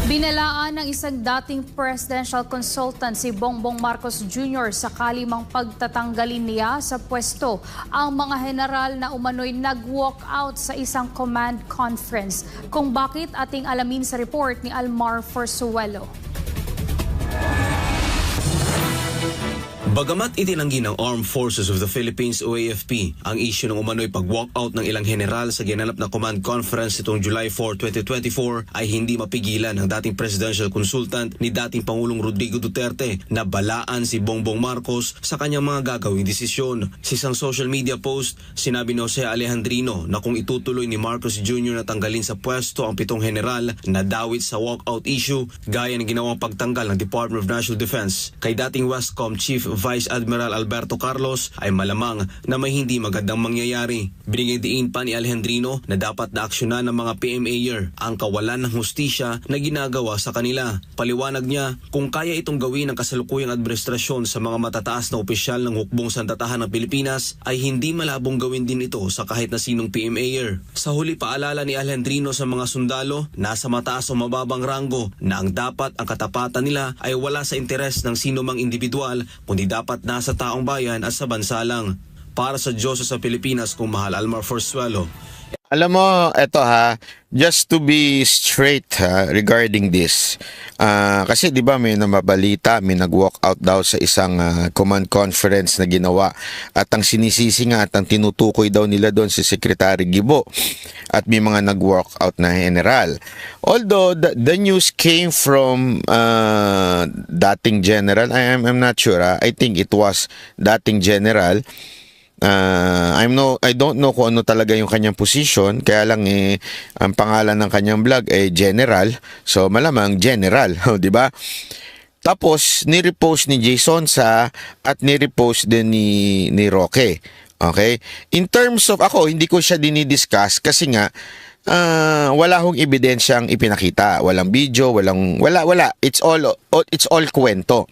Binalaan ng isang dating presidential consultant si Bongbong Marcos Jr. sakali mang pagtatanggalin niya sa pwesto ang mga general na umano'y nag-walk out sa isang command conference. Kung bakit, ating alamin sa report ni Almar Forzuelo. Bagamat itinanggi ng Armed Forces of the Philippines o AFP ang issue ng umano'y pag-walkout ng ilang general sa ginanap na command conference itong July 4, 2024 ay hindi mapigilan ng dating presidential consultant ni dating Pangulong Rodrigo Duterte na balaan si Bongbong Marcos sa kanyang mga gagawing desisyon. Sa isang social media post, sinabi ni Jose Alejandrino na kung itutuloy ni Marcos Jr. na tanggalin sa pwesto ang 7 general na dawit sa walkout issue gaya ng ginawang pagtanggal ng Department of National Defense kay dating Westcom Chief Vice Admiral Alberto Carlos ay malamang na may hindi magandang mangyayari. Binigyang diin pa ni Alejandrino na dapat naaksyonan ng mga PMAer ang kawalan ng hustisya na ginagawa sa kanila. Paliwanag niya kung kaya itong gawin ng kasalukuyang administrasyon sa mga matataas na opisyal ng hukbong sandatahan ng Pilipinas ay hindi malabong gawin din ito sa kahit na sinong PMAer. Sa huli paalala ni Alejandrino sa mga sundalo nasa mataas o mababang ranggo na ang dapat ang katapatan nila ay wala sa interes ng sino mang individual kundi dapat nasa taong bayan at sa bansa lang. Para sa Diyos sa Pilipinas, kung mahal, Almar Forzuelo. Alam mo, eto just to be straight regarding this. Kasi di ba may namabalita, may nag-walk out daw sa isang command conference na ginawa at ang sinisisi nga at ang tinutukoy daw nila doon si Secretary Gibo at may mga nag-walk out na general. Although the news came from dating general, I'm not sure. I think it was dating general. I don't know kung ano talaga yung kanyang position, kaya lang ang pangalan ng kanyang vlog ay General, so malamang General, di ba? Tapos ni-repost ni Jason sa at ni-repost din ni Roque. Okay? In terms of ako, hindi ko siya dinidiscuss kasi nga wala hong ebidensyang ipinakita, walang video, wala. It's all kwento.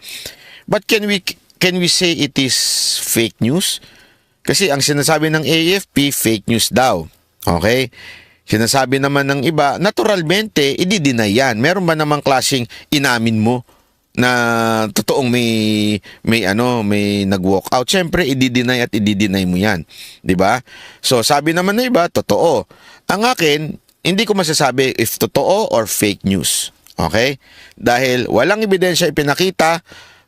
But can we say it is fake news? Kasi ang sinasabi ng AFP, fake news daw. Okay? Sinasabi naman ng iba, naturalmente, i-deny yan. Meron ba namang klaseng inamin mo na totoong may nag-walk out? Siyempre, i-deny at i-deny mo yan. 'Di ba? So, sabi naman ng iba, totoo. Ang akin, hindi ko masasabi if totoo or fake news. Okay? Dahil walang ebidensya ipinakita,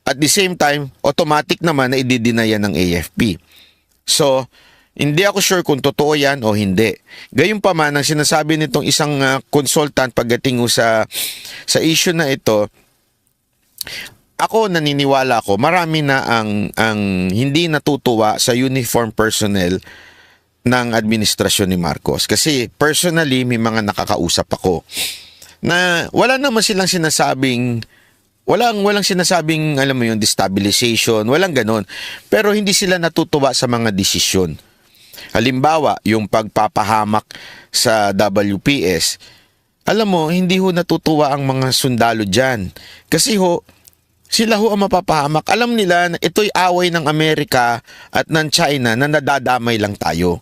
at the same time, automatic naman na i-deny yan ng AFP. So, hindi ako sure kung totoo yan o hindi. Gayunpaman, ang sinasabi nitong isang consultant pagdating sa issue na ito, ako naniniwala ko, marami na ang hindi natutuwa sa uniform personnel ng administrasyon ni Marcos. Kasi personally, may mga nakakausap ako na wala naman silang sinasabing Walang sinasabing, alam mo yun, destabilization, walang ganon. Pero hindi sila natutuwa sa mga desisyon. Halimbawa, yung pagpapahamak sa WPS, alam mo, hindi ho natutuwa ang mga sundalo dyan. Kasi sila ang mapapahamak. Alam nila na ito'y away ng Amerika at ng China na nadadamay lang tayo.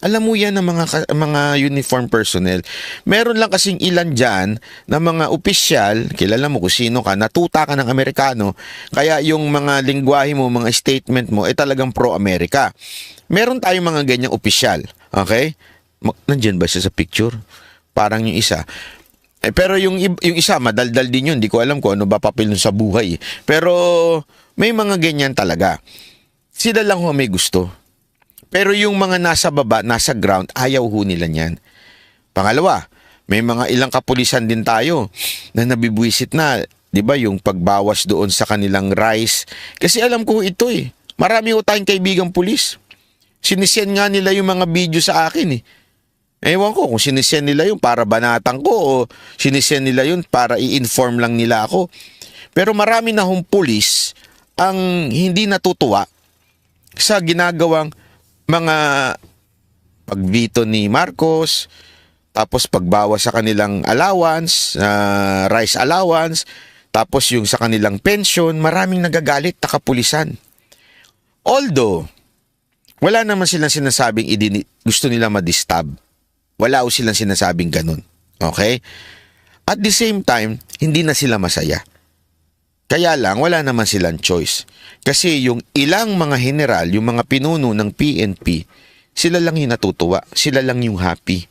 Alam mo yan ng mga uniform personnel. Meron lang kasing ilan dyan na mga opisyal, kilala mo kung sino ka, natuta ka ng Amerikano, kaya yung mga lingwahe mo, mga statement mo, talagang pro-Amerika. Meron tayong mga ganyang opisyal. Okay? Nandyan ba siya sa picture? Parang yung isa. Pero yung isa, madaldal din yun. Hindi ko alam kung ano ba papel nun sa buhay. Pero may mga ganyan talaga. Sila lang ho may gusto. Pero yung mga nasa baba, nasa ground, ayaw ho nila niyan. Pangalawa, may mga ilang kapulisan din tayo na nabibwisit na, di ba, yung pagbawas doon sa kanilang rice. Kasi alam ko ito marami ho tayong kaibigang pulis. Sinisend nga nila yung mga video sa akin Ewan ko kung sinisend nila yun para banatan ko o sinisend nila yun para i-inform lang nila ako. Pero marami na hong pulis ang hindi natutuwa sa ginagawang mga pagvito ni Marcos, tapos pagbawas sa kanilang allowance, rice allowance, tapos yung sa kanilang pension, maraming nagagalit na kapulisan. Although, wala naman silang sinasabing gusto nilang ma-disturb. Wala o silang sinasabing ganun. Okay? At the same time, hindi na sila masaya. Kaya lang, wala naman silang choice. Kasi yung ilang mga general, yung mga pinuno ng PNP, sila lang yung natutuwa. Sila lang yung happy.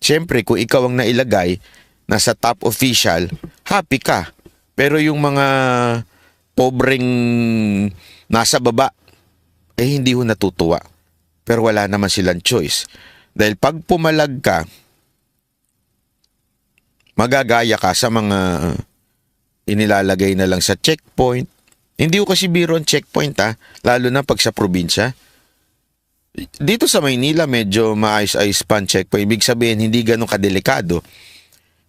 Siyempre, kung ikaw ang nailagay, nasa top official, happy ka. Pero yung mga pobreng nasa baba, hindi ho natutuwa. Pero wala naman silang choice. Dahil pag pumalag ka, magagaya ka sa mga inilalagay na lang sa checkpoint. Hindi ko kasi biro ang checkpoint lalo na pag sa probinsya. Dito sa Maynila medyo maayos-ayos pa ang checkpoint. Ibig sabihin hindi ganun kadelikado.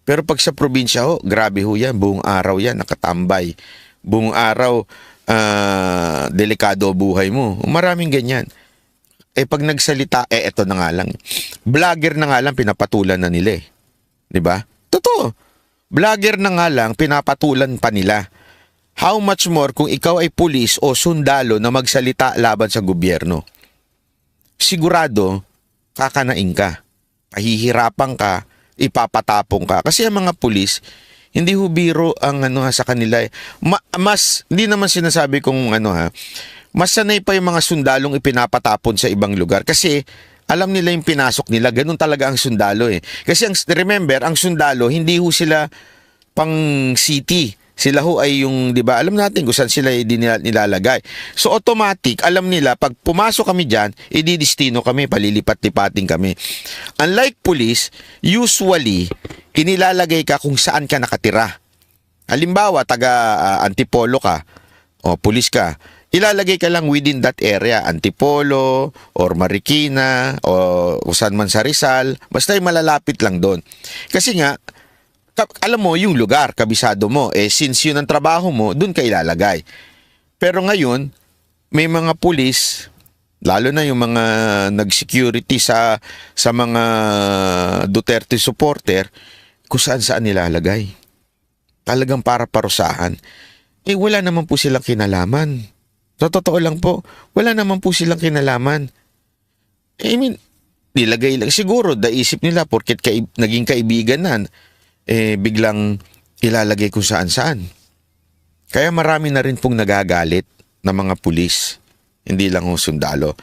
Pero pag sa probinsya grabe ho yan. Buong araw yan, nakatambay. Buong araw, delikado buhay mo. Maraming ganyan. Pag nagsalita, eto na nga lang. Vlogger na nga lang, pinapatulan na nila eh. 'Di ba? Totoo. Vlogger na nga lang, pinapatulan pa nila. How much more kung ikaw ay pulis o sundalo na magsalita laban sa gobyerno? Sigurado, kakanain ka. Pahihirapan ka, ipapatapong ka. Kasi ang mga pulis, hindi hubiro ang sa kanila. Mas, hindi naman sinasabi kung mas sanay pa yung mga sundalong ipinapatapon sa ibang lugar. Kasi, alam nila yung pinasok nila. Ganun talaga ang sundalo eh. Kasi remember, ang sundalo, hindi ho sila pang city. Sila ho ay yung, di ba, alam natin kung saan sila nilalagay. So automatic, alam nila, pag pumasok kami dyan, ididistino kami, palilipat-lipating kami. Unlike police, usually, inilalagay ka kung saan ka nakatira. Halimbawa, taga-Antipolo ka, o pulis ka, ilalagay ka lang within that area, Antipolo, or Marikina, o saan man sa Rizal, basta yung malalapit lang doon. Kasi nga, alam mo yung lugar, kabisado mo, since yun ang trabaho mo, doon ka ilalagay. Pero ngayon, may mga pulis, lalo na yung mga nag-security sa mga Duterte supporter, kung saan nilalagay. Talagang para parusahan. Wala naman po silang kinalaman. Sa totoo lang po, wala naman po silang kinalaman. Nilagay lang. Siguro, naisip nila, porket naging kaibigan na, biglang ilalagay kung saan-saan. Kaya marami na rin pong nagagalit na mga pulis. Hindi lang sundalo.